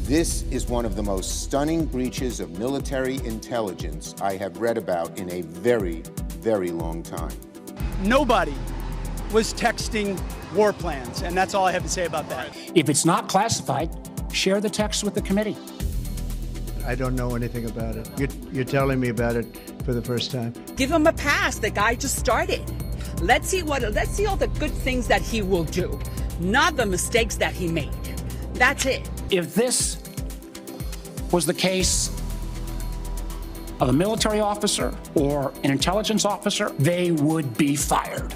This is one of the most stunning breaches of military intelligence I have read about in a very, very long time. Nobody was texting war plans, and that's all I have to say about that. If it's not classified, share the text with the committee. I don't know anything about it. You're telling me about it for the first time. Give him a pass. The guy just started. Let's see all the good things that he will do, not the mistakes that he made. That's it. If this was the case of a military officer or an intelligence officer, they would be fired.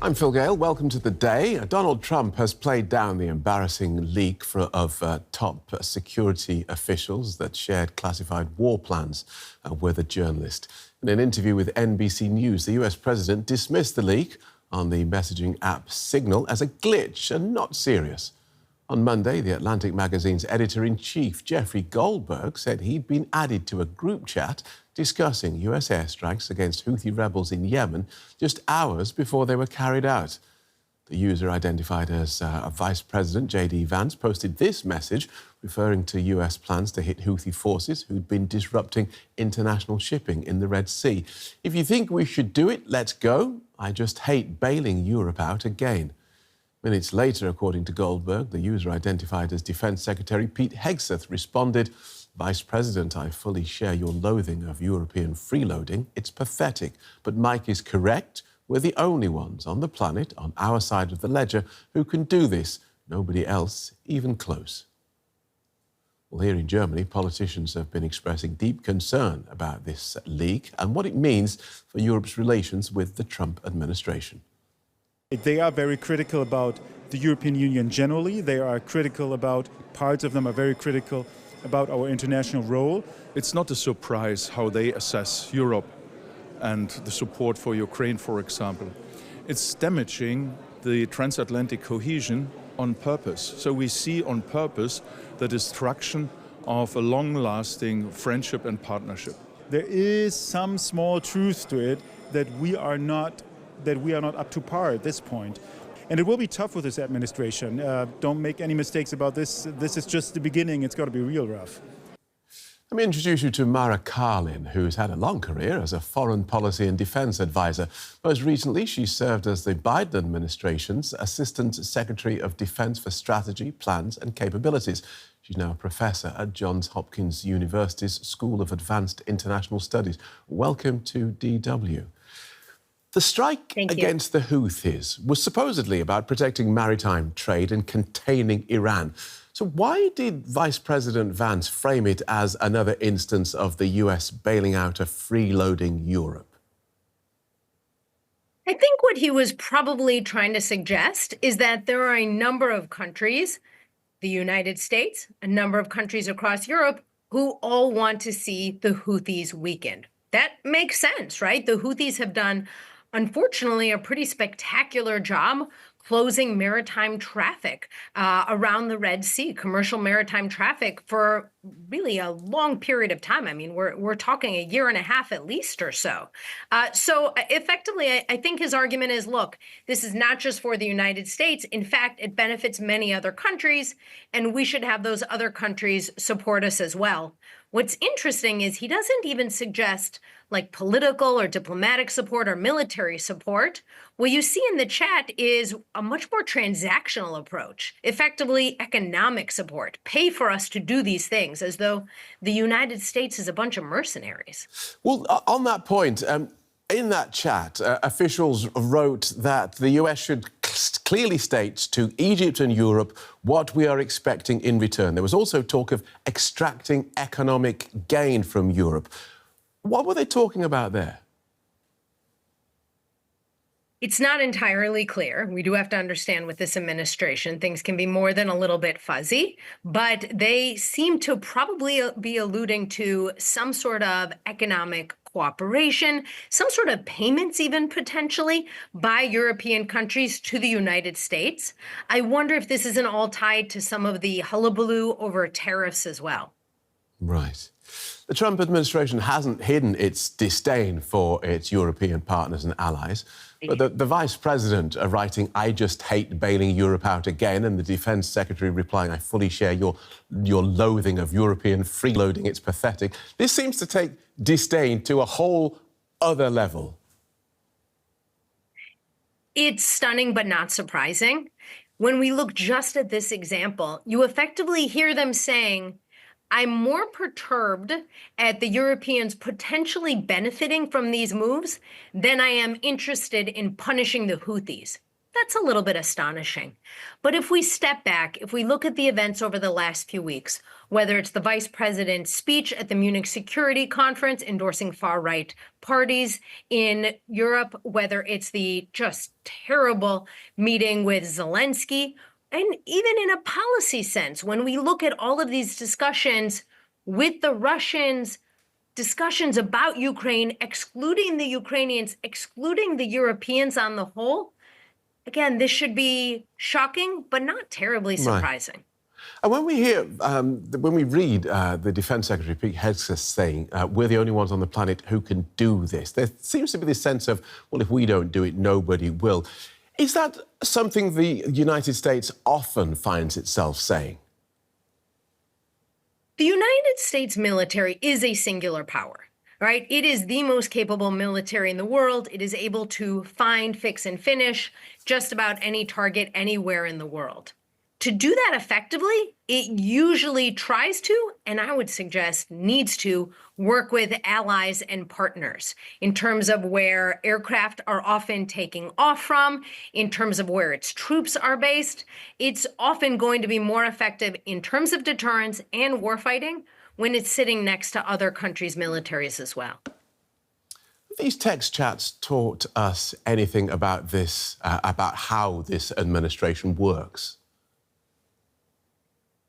I'm Phil Gale. Welcome to The Day. Donald Trump has played down the embarrassing leak of top security officials that shared classified war plans with a journalist. In an interview with NBC News, the US president dismissed the leak on the messaging app Signal as a glitch and not serious. On Monday, The Atlantic magazine's editor-in-chief, Jeffrey Goldberg, said he'd been added to a group chat discussing US airstrikes against Houthi rebels in Yemen just hours before they were carried out. The user, identified as Vice President J.D. Vance, posted this message referring to US plans to hit Houthi forces who'd been disrupting international shipping in the Red Sea. If you think we should do it, let's go. I just hate bailing Europe out again. Minutes later, according to Goldberg, the user, identified as Defence Secretary Pete Hegseth, responded, "Vice President, I fully share your loathing of European freeloading. It's pathetic. But Mike is correct. We're the only ones on the planet, on our side of the ledger, who can do this. Nobody else even close." Well, here in Germany, politicians have been expressing deep concern about this leak and what it means for Europe's relations with the Trump administration. They are very critical about the European Union generally. They are critical about, parts of them are very critical about our international role. It's not a surprise how they assess Europe and the support for Ukraine, for example. It's damaging the transatlantic cohesion on purpose. So we see on purpose the destruction of a long-lasting friendship and partnership. There is some small truth to it that we are not up to par at this point. And it will be tough with this administration. Don't make any mistakes about this. This is just the beginning. It's got to be real rough. Let me introduce you to Mara Karlin, who's had a long career as a foreign policy and defence advisor. Most recently, she served as the Biden administration's Assistant Secretary of Defence for Strategy, Plans and Capabilities. She's now a professor at Johns Hopkins University's School of Advanced International Studies. Welcome to DW. The strike against the Houthis was supposedly about protecting maritime trade and containing Iran. So why did Vice President Vance frame it as another instance of the US bailing out a freeloading Europe? I think what he was probably trying to suggest is that there are a number of countries, the United States, a number of countries across Europe, who all want to see the Houthis weakened. That makes sense, right? The Houthis have done, unfortunately, a pretty spectacular job closing maritime traffic around the Red Sea, commercial maritime traffic for really a long period of time. I mean, we're talking a year and a half at least or so. So effectively, I think his argument is, look, this is not just for the United States. In fact, it benefits many other countries, and we should have those other countries support us as well. What's interesting is he doesn't even suggest like political or diplomatic support or military support. What you see in the chat is a much more transactional approach, effectively economic support, pay for us to do these things, as though the United States is a bunch of mercenaries. Well, on that point, in that chat, officials wrote that the US should clearly state to Egypt and Europe what we are expecting in return. There was also talk of extracting economic gain from Europe. What were they talking about there? It's not entirely clear. We do have to understand with this administration, things can be more than a little bit fuzzy, but they seem to probably be alluding to some sort of economic cooperation, some sort of payments even potentially by European countries to the United States. I wonder if this isn't all tied to some of the hullabaloo over tariffs as well. Right. The Trump administration hasn't hidden its disdain for its European partners and allies. But the Vice President writing, "I just hate bailing Europe out again," and the Defence Secretary replying, "I fully share your loathing of European freeloading. It's pathetic." This seems to take disdain to a whole other level. It's stunning, but not surprising. When we look just at this example, you effectively hear them saying, I'm more perturbed at the Europeans potentially benefiting from these moves than I am interested in punishing the Houthis. That's a little bit astonishing. But if we step back, if we look at the events over the last few weeks, whether it's the vice president's speech at the Munich Security Conference endorsing far-right parties in Europe, whether it's the just terrible meeting with Zelensky, and even in a policy sense, when we look at all of these discussions with the Russians, discussions about Ukraine, excluding the Ukrainians, excluding the Europeans on the whole, again, this should be shocking, but not terribly surprising. Right. And when we read the Defence Secretary Pete Hegseth saying, we're the only ones on the planet who can do this, there seems to be this sense of, well, if we don't do it, nobody will. Is that something the United States often finds itself saying? The United States military is a singular power, right? It is the most capable military in the world. It is able to find, fix, and finish just about any target anywhere in the world. To do that effectively, it usually tries to, and I would suggest needs to, work with allies and partners in terms of where aircraft are often taking off from, in terms of where its troops are based. It's often going to be more effective in terms of deterrence and warfighting when it's sitting next to other countries' militaries as well. These text chats taught us anything about this, about how this administration works?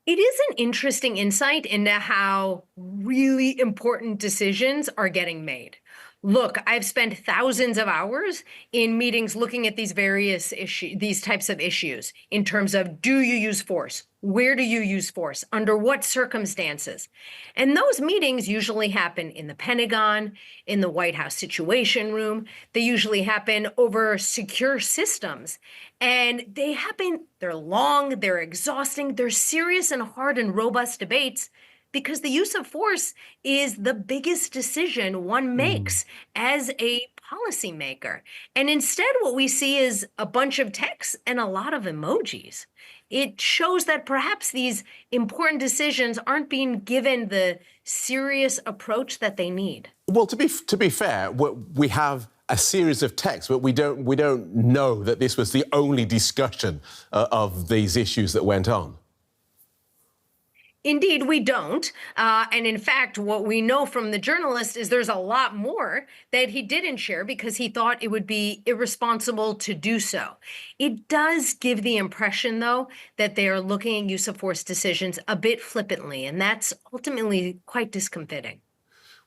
It is an interesting insight into how really important decisions are getting made. Look, I've spent thousands of hours in meetings looking at these various issues, these types of issues in terms of, do you use force? Where do you use force? Under what circumstances? And those meetings usually happen in the Pentagon, in the White House Situation Room. They usually happen over secure systems. And they're long, they're exhausting, they're serious and hard and robust debates, because the use of force is the biggest decision one makes as a policymaker. And instead, what we see is a bunch of texts and a lot of emojis. It shows that perhaps these important decisions aren't being given the serious approach that they need. Well, to be fair, we have a series of texts, but we don't know that this was the only discussion of these issues that went on. Indeed, we don't. And in fact, what we know from the journalist is there's a lot more that he didn't share because he thought it would be irresponsible to do so. It does give the impression, though, that they are looking at use of force decisions a bit flippantly, and that's ultimately quite discomfiting.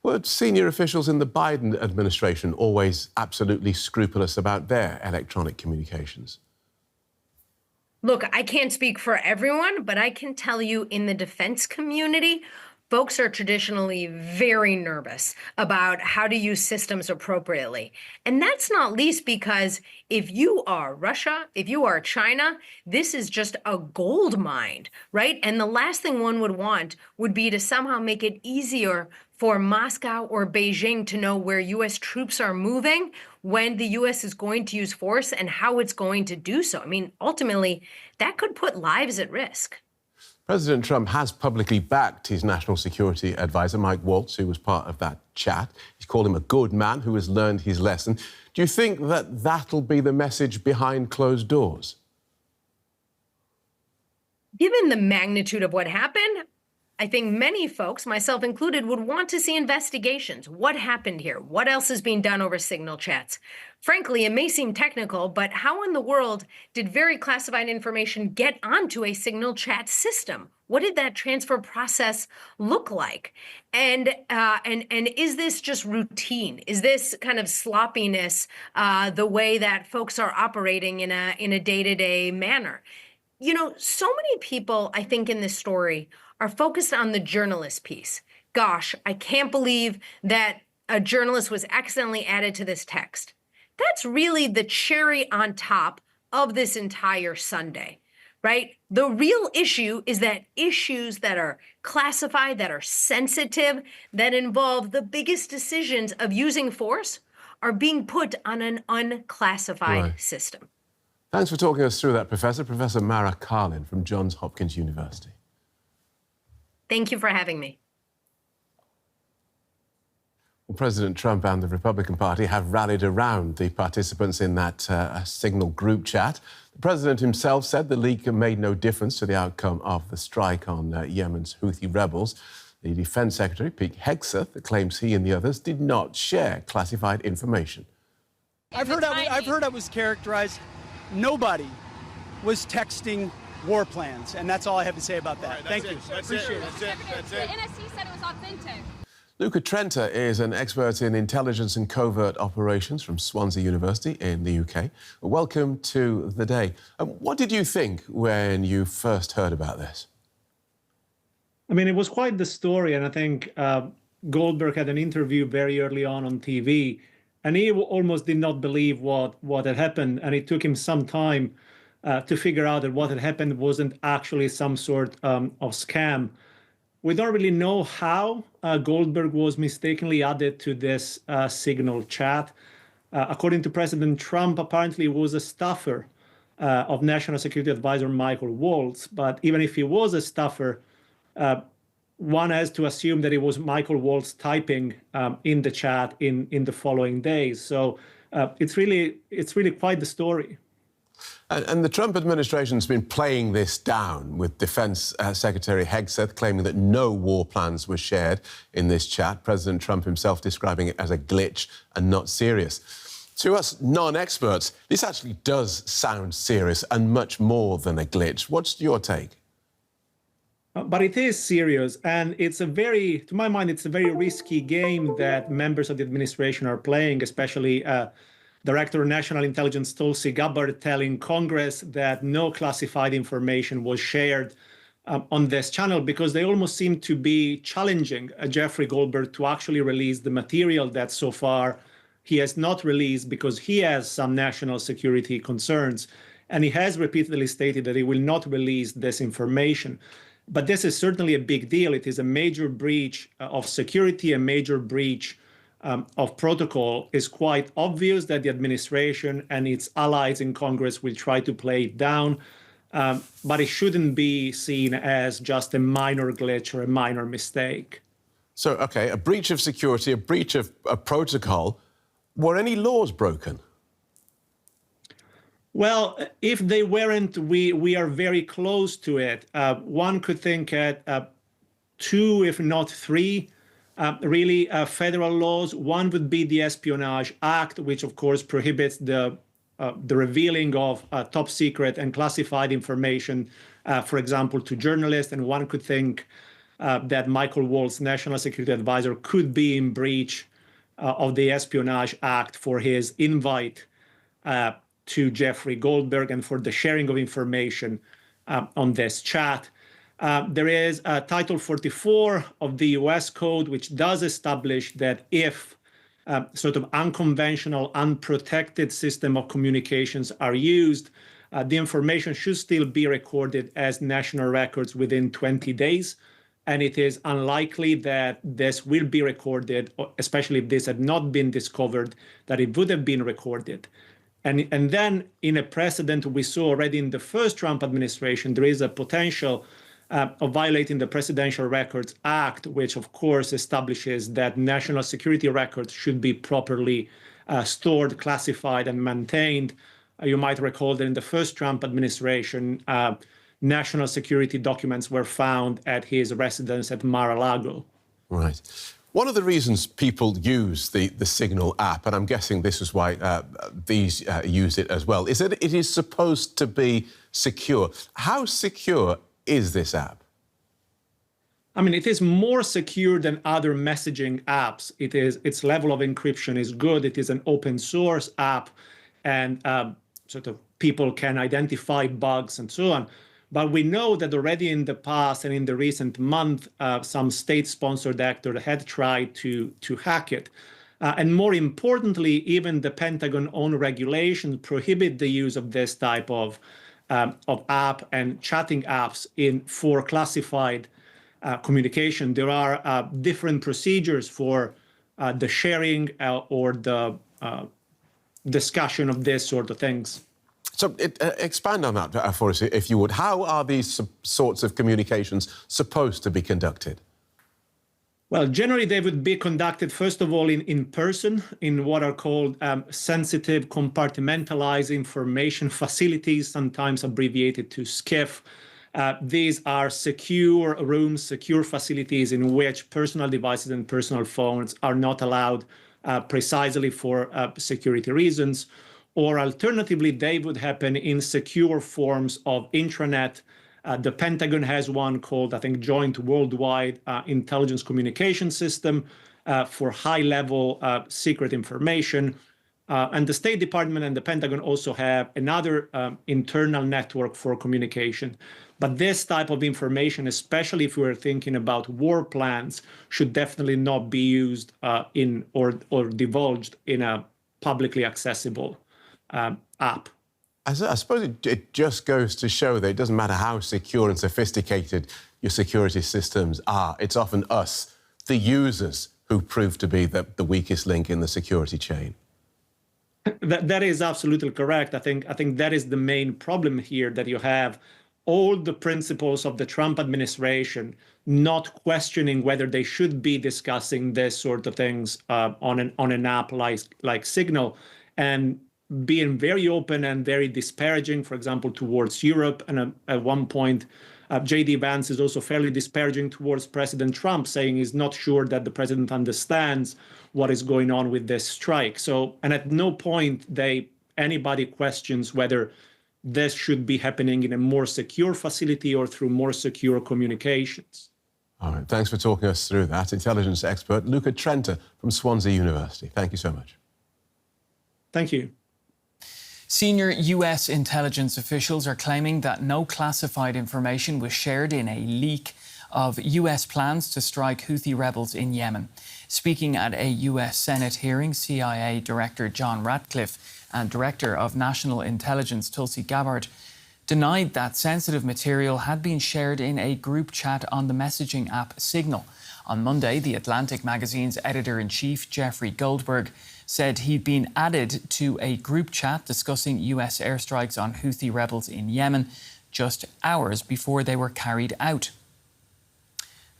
Were senior officials in the Biden administration always absolutely scrupulous about their electronic communications? Look, I can't speak for everyone, but I can tell you in the defense community, folks are traditionally very nervous about how to use systems appropriately. And that's not least because if you are Russia, if you are China, this is just a gold mine, right? And the last thing one would want would be to somehow make it easier for Moscow or Beijing to know where U.S. troops are moving when the U.S. is going to use force and how it's going to do so. I mean, ultimately, that could put lives at risk. President Trump has publicly backed his national security advisor, Mike Waltz, who was part of that chat. He's called him a good man who has learned his lesson. Do you think that that'll be the message behind closed doors? Given the magnitude of what happened, I think many folks, myself included, would want to see investigations. What happened here? What else is being done over signal chats? Frankly, it may seem technical, but how in the world did very classified information get onto a signal chat system? What did that transfer process look like? And is this just routine? Is this kind of sloppiness the way that folks are operating in a day-to-day manner? You know, so many people, I think, in this story are focused on the journalist piece. Gosh, I can't believe that a journalist was accidentally added to this text. that's really the cherry on top of this entire Sunday, right? The real issue is that issues that are classified, that are sensitive, that involve the biggest decisions of using force are being put on an unclassified system. Thanks for talking us through that, Professor. Professor Mara Karlin from Johns Hopkins University. Thank you for having me. Well, President Trump and the Republican Party have rallied around the participants in that Signal group chat. The president himself said the leak made no difference to the outcome of the strike on Yemen's Houthi rebels. The Defence Secretary Pete Hegseth claims he and the others did not share classified information. I've heard I was characterized. Nobody was texting war plans, and that's all I have to say about that. Thank you. Appreciate it. The NSC said it was authentic. Luca Trenta is an expert in intelligence and covert operations from Swansea University in the UK. Welcome to the day. What did you think when you first heard about this? I mean, it was quite the story, and I think Goldberg had an interview very early on TV, and he almost did not believe what had happened, and it took him some time to figure out that what had happened wasn't actually some sort of scam. We don't really know how Goldberg was mistakenly added to this Signal chat. According to President Trump, apparently he was a staffer of National Security Advisor Michael Waltz. But even if he was a staffer, one has to assume that it was Michael Waltz typing in the chat in the following days. So it's really quite the story. And the Trump administration's been playing this down, with Defence Secretary Hegseth claiming that no war plans were shared in this chat. President Trump himself describing it as a glitch and not serious. To us non-experts, this actually does sound serious and much more than a glitch. What's your take? But it is serious, and to my mind, it's a very risky game that members of the administration are playing, especially Director of National Intelligence Tulsi Gabbard telling Congress that no classified information was shared on this channel, because they almost seem to be challenging Jeffrey Goldberg to actually release the material that so far he has not released, because he has some national security concerns, and he has repeatedly stated that he will not release this information. But this is certainly a big deal. It is a major breach of security, a major breach of protocol. Is quite obvious that the administration and its allies in Congress will try to play it down, but it shouldn't be seen as just a minor glitch or a minor mistake. So, OK, a breach of security, a breach of protocol. Were any laws broken? Well, if they weren't, we are very close to it. One could think at 2, if not 3, really federal laws. One would be the Espionage Act, which of course prohibits the revealing of top secret and classified information, for example, to journalists. And one could think that Michael Waltz, National Security Advisor, could be in breach of the Espionage Act for his invite to Jeffrey Goldberg and for the sharing of information on this chat. There is Title 44 of the US Code, which does establish that if sort of unconventional, unprotected system of communications are used, the information should still be recorded as national records within 20 days. And it is unlikely that this will be recorded, especially if this had not been discovered, that it would have been recorded. And then in a precedent we saw already in the first Trump administration, there is a potential of violating the Presidential Records Act, which of course establishes that national security records should be properly stored, classified, and maintained. You might recall that in the first Trump administration, national security documents were found at his residence at Mar-a-Lago. Right. One of the reasons people use the Signal app, and I'm guessing this is why these use it as well, is that it is supposed to be secure. How secure is this app? I mean, it is more secure than other messaging apps. Its level of encryption is good. It is an open source app, and sort of people can identify bugs and so on. But we know that already in the past and in the recent month, some state-sponsored actor had tried to hack it. And more importantly, even the Pentagon own regulations prohibit the use of this type of app and chatting apps for classified communication. There are different procedures for the sharing or the discussion of this sort of things. So expand on that for us, if you would. How are these sorts of communications supposed to be conducted? Well, generally, they would be conducted, first of all, in person, in what are called sensitive compartmentalized information facilities, sometimes abbreviated to SCIF. These are secure rooms, secure facilities in which personal devices and personal phones are not allowed precisely for security reasons. Or alternatively, they would happen in secure forms of intranet. The Pentagon has one called, I think, Joint Worldwide Intelligence Communication System for high-level secret information. And the State Department and the Pentagon also have another internal network for communication. But this type of information, especially if we're thinking about war plans, should definitely not be used or divulged in a publicly accessible app. I suppose it just goes to show that it doesn't matter how secure and sophisticated your security systems are. It's often us, the users, who prove to be the weakest link in the security chain. That is absolutely correct. I think that is the main problem here, that you have all the principles of the Trump administration not questioning whether they should be discussing this sort of things on an app like Signal, and being very open and very disparaging, for example, towards Europe. And at one point, J.D. Vance is also fairly disparaging towards President Trump, saying he's not sure that the president understands what is going on with this strike. So, and at no point anybody questions whether this should be happening in a more secure facility or through more secure communications. All right, thanks for talking us through that. Intelligence expert Luca Trenta from Swansea University. Thank you so much. Thank you. Senior US intelligence officials are claiming that no classified information was shared in a leak of US plans to strike Houthi rebels in Yemen. Speaking at a US Senate hearing, CIA Director John Ratcliffe and Director of National Intelligence Tulsi Gabbard denied that sensitive material had been shared in a group chat on the messaging app Signal. On Monday, The Atlantic magazine's editor-in-chief, Jeffrey Goldberg, said he'd been added to a group chat discussing US airstrikes on Houthi rebels in Yemen just hours before they were carried out.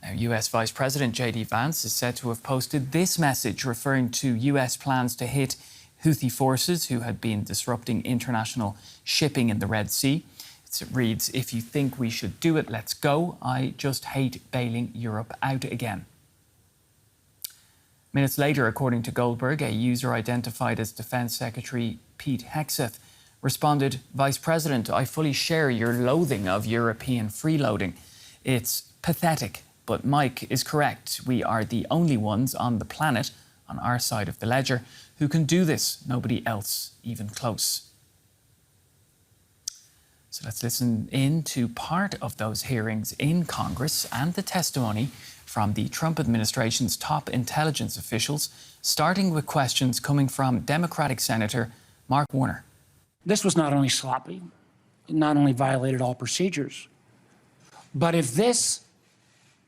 Now, US Vice President J.D. Vance is said to have posted this message referring to US plans to hit Houthi forces who had been disrupting international shipping in the Red Sea. It reads, "If you think we should do it, let's go. I just hate bailing Europe out again." Minutes later, according to Goldberg, a user identified as Defence Secretary Pete Hegseth responded, "Vice President, I fully share your loathing of European freeloading. It's pathetic, but Mike is correct. We are the only ones on the planet, on our side of the ledger, who can do this. Nobody else even close." So let's listen in to part of those hearings in Congress and the testimony from the Trump administration's top intelligence officials, starting with questions coming from Democratic Senator Mark Warner. This was not only sloppy, it not only violated all procedures, but if this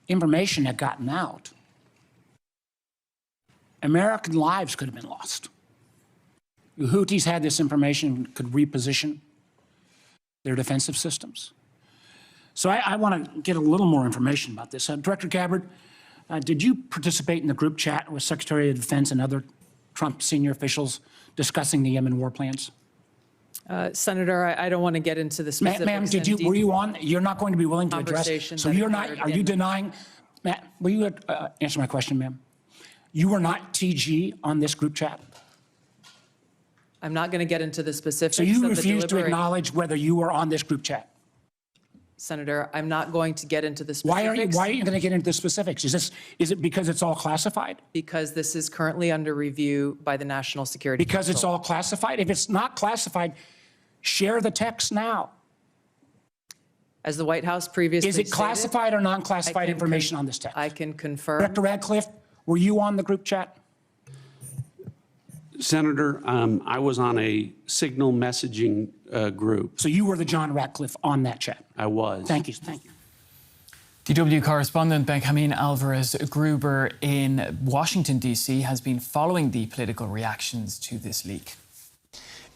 information had gotten out, American lives could have been lost. The Houthis had this information, could reposition their defensive systems. So I want to get a little more information about this. Director Gabbard, did you participate in the group chat with Secretary of Defense and other Trump senior officials discussing the Yemen war plans? Senator, I don't want to get into the specifics. Ma'am, were you on? You're not going to be willing to address it. So you're not, are you denying? Matt, will you answer my question, ma'am? You were not TG on this group chat? I'm not going to get into the specifics. So you refuse to acknowledge whether you were on this group chat? Senator, I'm not going to get into the specifics. Why are you going to get into the specifics? Is it because it's all classified? Because this is currently under review by the National Security Council. Because it's all classified? If it's not classified, share the text now. As the White House previously stated, is it classified or non-classified information on this text? I can confirm. Director Radcliffe, were you on the group chat? Senator, I was on a Signal messaging group. So you were the John Ratcliffe on that chat? I was. Thank you. Thank you. DW correspondent Benjamin Alvarez-Gruber in Washington, D.C. has been following the political reactions to this leak.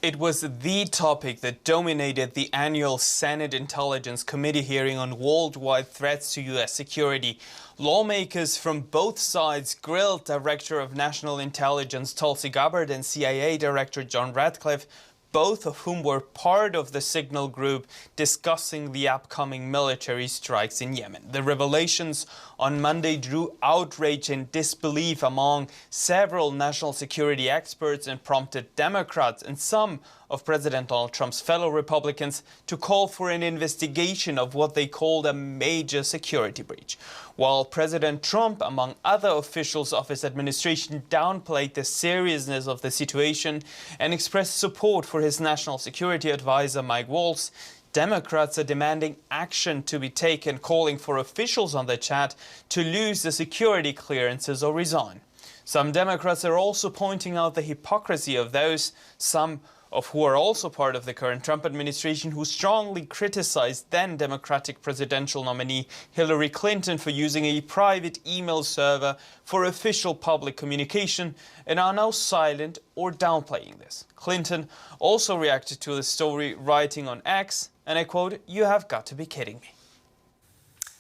It was the topic that dominated the annual Senate Intelligence Committee hearing on worldwide threats to U.S. security. Lawmakers from both sides grilled Director of National Intelligence Tulsi Gabbard and CIA Director John Ratcliffe, both of whom were part of the Signal group, discussing the upcoming military strikes in Yemen. The revelations on Monday drew outrage and disbelief among several national security experts and prompted Democrats and some of President Donald Trump's fellow Republicans to call for an investigation of what they called a major security breach. While President Trump, among other officials of his administration, downplayed the seriousness of the situation and expressed support for his national security advisor, Mike Waltz, Democrats are demanding action to be taken, calling for officials on the chat to lose the security clearances or resign. Some Democrats are also pointing out the hypocrisy of those, some of who are also part of the current Trump administration, who strongly criticized then Democratic presidential nominee Hillary Clinton for using a private email server for official public communication and are now silent or downplaying this. Clinton also reacted to the story, writing on X, and I quote, "You have got to be kidding me."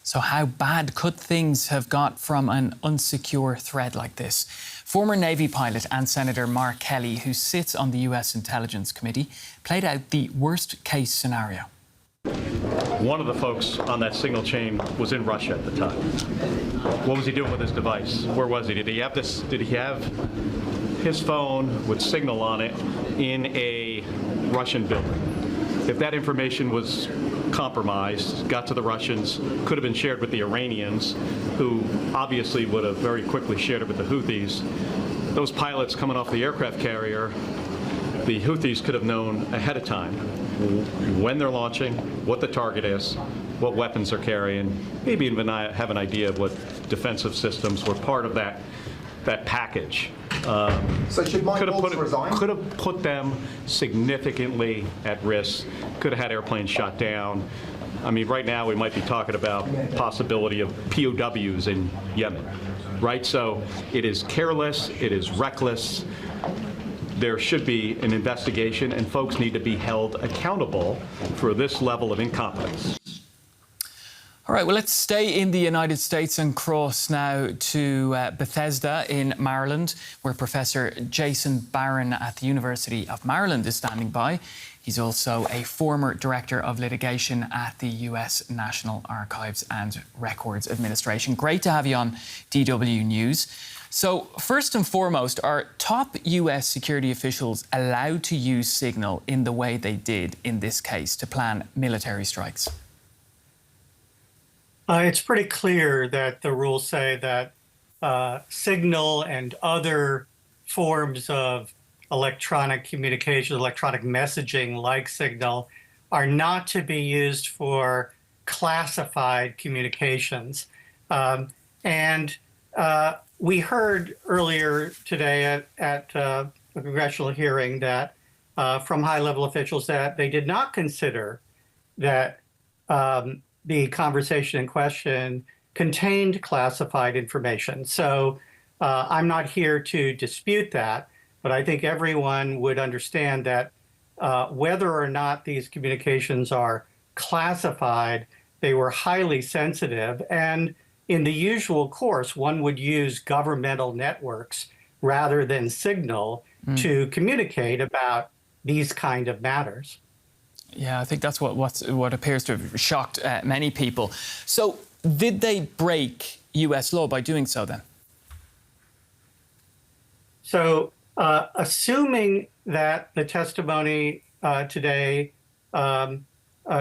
So how bad could things have got from an unsecure threat like this? Former Navy pilot and Senator Mark Kelly, who sits on the US Intelligence Committee, played out the worst-case scenario. One of the folks on that signal chain was in Russia at the time. What was he doing with his device? Where was he? Did he have his phone with Signal on it in a Russian building? If that information was compromised, got to the Russians, could have been shared with the Iranians, who obviously would have very quickly shared it with the Houthis. Those pilots coming off the aircraft carrier, the Houthis could have known ahead of time when they're launching, what the target is, what weapons they're carrying, maybe even have an idea of what defensive systems were part of that package. So should Mike Waltz resign? Could have put them significantly at risk, could have had airplanes shot down. I mean, right now we might be talking about possibility of POWs in Yemen, right? So it is careless, it is reckless. There should be an investigation, and folks need to be held accountable for this level of incompetence. All right, well, let's stay in the United States and cross now to Bethesda in Maryland, where Professor Jason Barron at the University of Maryland is standing by. He's also a former Director of Litigation at the US National Archives and Records Administration. Great to have you on DW News. So, first and foremost, are top US security officials allowed to use Signal in the way they did in this case to plan military strikes? It's pretty clear that the rules say that Signal and other forms of electronic communication, electronic messaging like Signal, are not to be used for classified communications. We heard earlier today at a congressional hearing that from high-level officials that they did not consider that the conversation in question contained classified information. So I'm not here to dispute that, but I think everyone would understand that whether or not these communications are classified, they were highly sensitive. And in the usual course, one would use governmental networks rather than Signal to communicate about these kind of matters. Yeah, I think that's what appears to have shocked many people. So did they break US law by doing so then? So assuming that the testimony today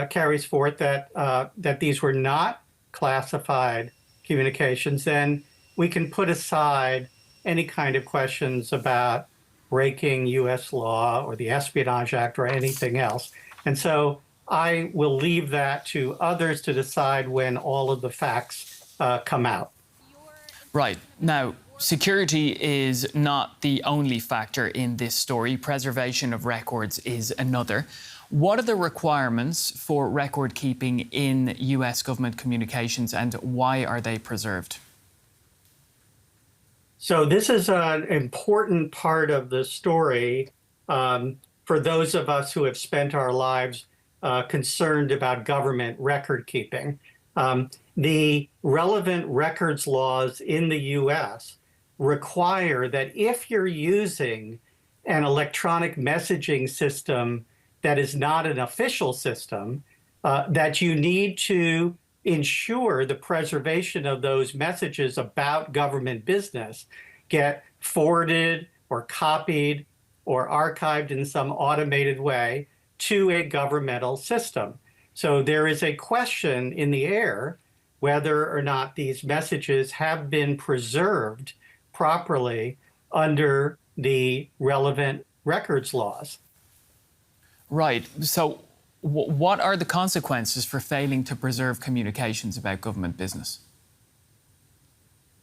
carries forth that these were not classified communications, then we can put aside any kind of questions about breaking US law or the Espionage Act or anything else. And so I will leave that to others to decide when all of the facts come out. Right. Now, security is not the only factor in this story. Preservation of records is another. What are the requirements for record keeping in US government communications and why are they preserved? So this is an important part of the story for those of us who have spent our lives concerned about government record keeping. The relevant records laws in the US require that if you're using an electronic messaging system that is not an official system, that you need to ensure the preservation of those messages about government business get forwarded or copied or archived in some automated way to a governmental system. So there is a question in the air whether or not these messages have been preserved properly under the relevant records laws. Right. So what are the consequences for failing to preserve communications about government business?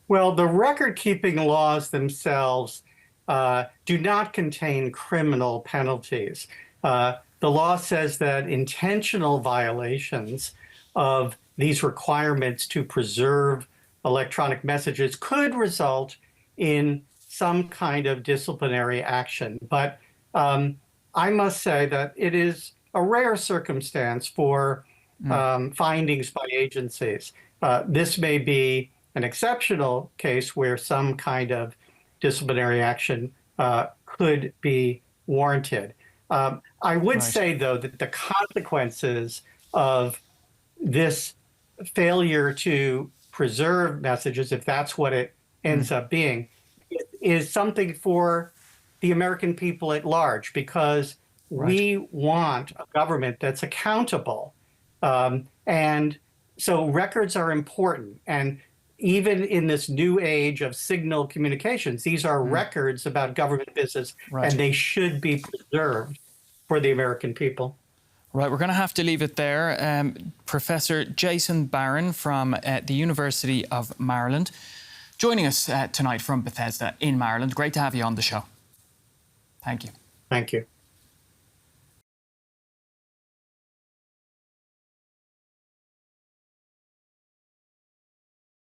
Well, the record-keeping laws themselves do not contain criminal penalties. The law says that intentional violations of these requirements to preserve electronic messages could result in some kind of disciplinary action. But I must say that it is a rare circumstance for findings by agencies. This may be an exceptional case where some kind of disciplinary action could be warranted. I would say, though, that the consequences of this failure to preserve messages, if that's what it ends up being, is something for the American people at large, because we want a government that's accountable. And so records are important. And even in this new age of signal communications, these are records about government business, and they should be preserved for the American people. Right, we're going to have to leave it there. Professor Jason Barron from the University of Maryland, joining us tonight from Bethesda in Maryland. Great to have you on the show. Thank you. Thank you.